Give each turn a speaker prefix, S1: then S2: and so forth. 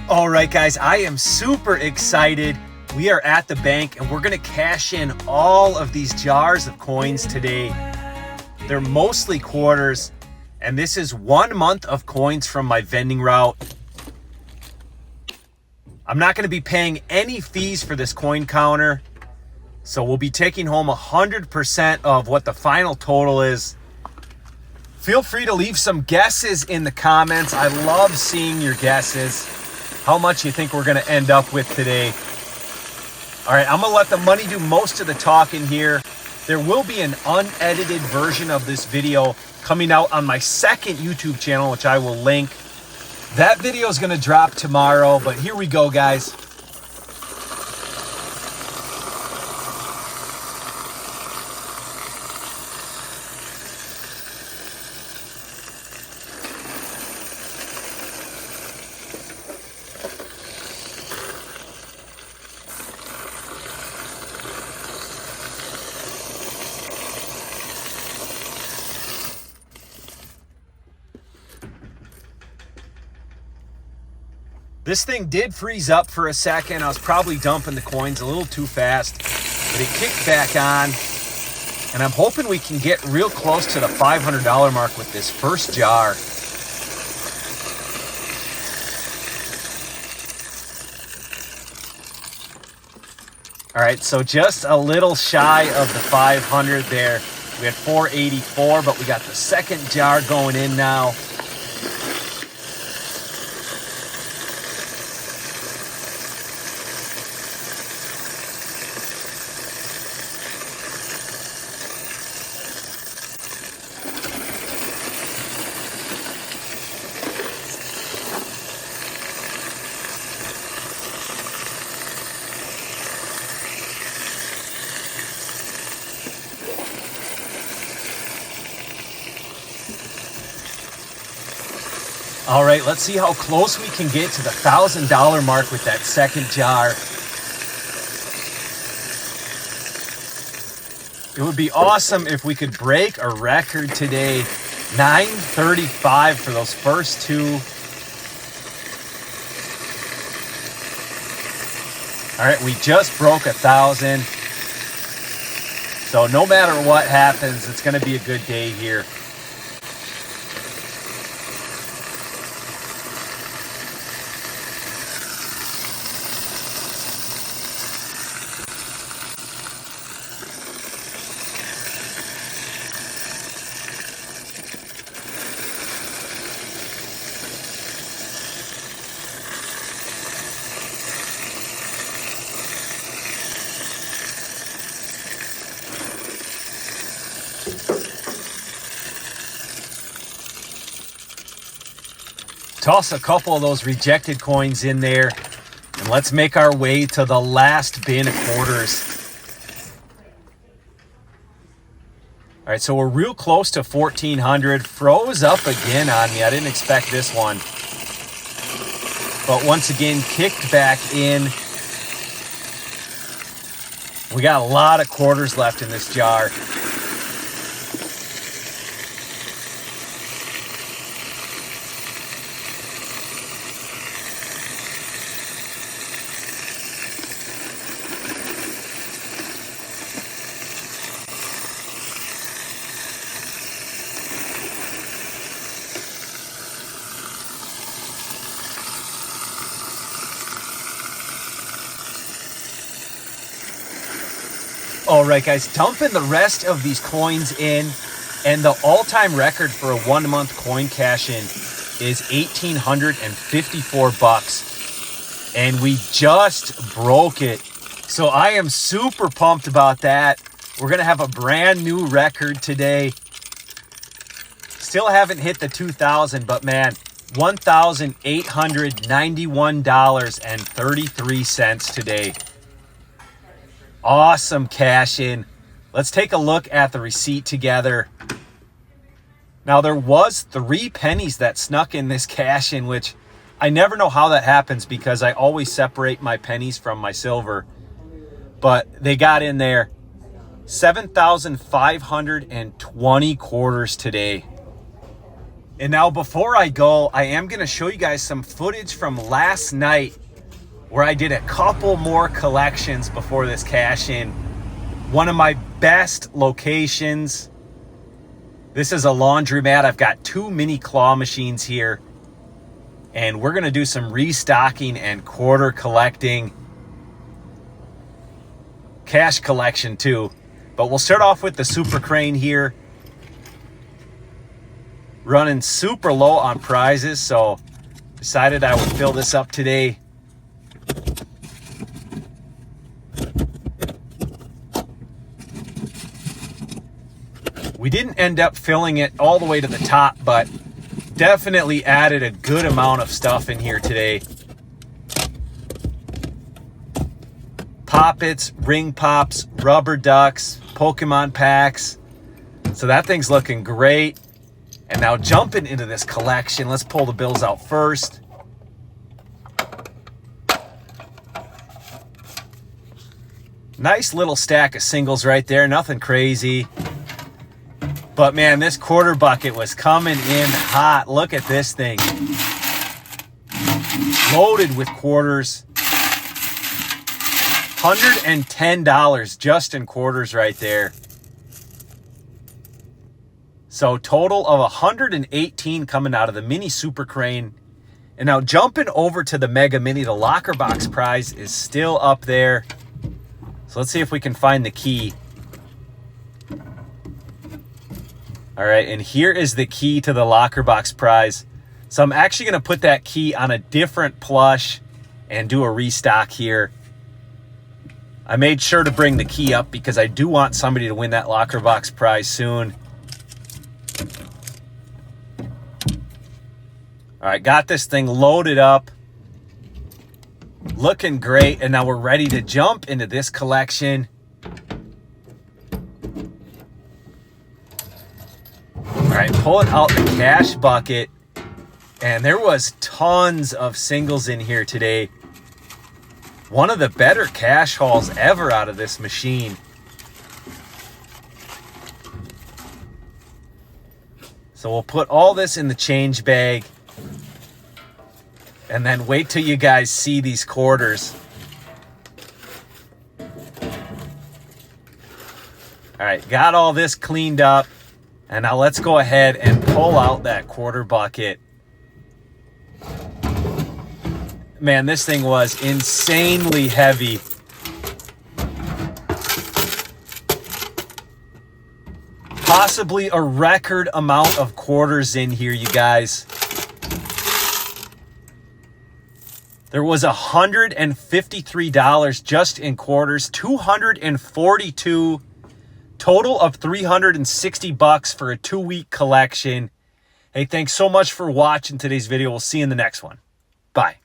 S1: All right, guys, I am super excited. We are at the bank and we're gonna cash in all of these jars of coins today. They're mostly quarters, and this is 1 month of coins from my vending route. I'm not gonna be paying any fees for this coin counter, so we'll be taking home 100% of what the final total is. Feel free to leave some guesses in the comments. I love seeing your guesses. How much you think we're gonna end up with today. All right, I'm gonna let the money do most of the talking here. There will be an unedited version of this video coming out on my second YouTube channel, which I will link. That video is gonna drop tomorrow, but here we go, guys. This thing did freeze up for a second. I was probably dumping the coins a little too fast, but it kicked back on. And I'm hoping we can get real close to the $500 mark with this first jar. All right, so just a little shy of the 500 there. We had 484, but we got the second jar going in now. All right, let's see how close we can get to the $1,000 mark with that second jar. It would be awesome if we could break a record today. 935 for those first two. All right, we just broke 1,000. So no matter what happens, it's gonna be a good day here. Toss a couple of those rejected coins in there, and let's make our way to the last bin of quarters. All right, so we're real close to 1,400. Froze up again on me. I didn't expect this one. But once again, kicked back in. We got a lot of quarters left in this jar. All right, guys, dumping the rest of these coins in, and the all-time record for a 1 month coin cash-in is $1,854, and we just broke it. So I am super pumped about that. We're gonna have a brand new record today. Still haven't hit the 2,000, but man, $1,891.33 today. Awesome cash in. Let's take a look at the receipt together. Now there was 3 pennies that snuck in this cash in, which I never know how that happens because I always separate my pennies from my silver. But they got in there. 7,520 quarters today. And now before I go, I am going to show you guys some footage from last night where I did a couple more collections before this cash in. One of my best locations. This is a laundromat. I've got 2 mini claw machines here. And we're going to do some restocking and quarter collecting. Cash collection too. But we'll start off with the Super Crane here. Running super low on prizes, so decided I would fill this up today. We didn't end up filling it all the way to the top, but definitely added a good amount of stuff in here today. Poppets, ring pops, rubber ducks, Pokemon packs. So that thing's looking great. And now jumping into this collection, let's pull the bills out first. Nice little stack of singles right there, nothing crazy. But man, this quarter bucket was coming in hot. Look at this thing. Loaded with quarters. $110 just in quarters right there. So total of 118 coming out of the mini Super Crane. And now jumping over to the Mega Mini, the locker box prize is still up there. So let's see if we can find the key. All right, and here is the key to the locker box prize. So I'm actually going to put that key on a different plush and do a restock here. I made sure to bring the key up because I do want somebody to win that locker box prize soon. All right, got this thing loaded up. Looking great, and now we're ready to jump into this collection. All right, pulling out the cash bucket. And there was tons of singles in here today. One of the better cash hauls ever out of this machine. So we'll put all this in the change bag. And then wait till you guys see these quarters. All right, got all this cleaned up. And now let's go ahead and pull out that quarter bucket. Man, this thing was insanely heavy. Possibly a record amount of quarters in here, you guys. There was $153 just in quarters, 242, total of $360 for a 2-week collection. Hey, thanks so much for watching today's video. We'll see you in the next one. Bye.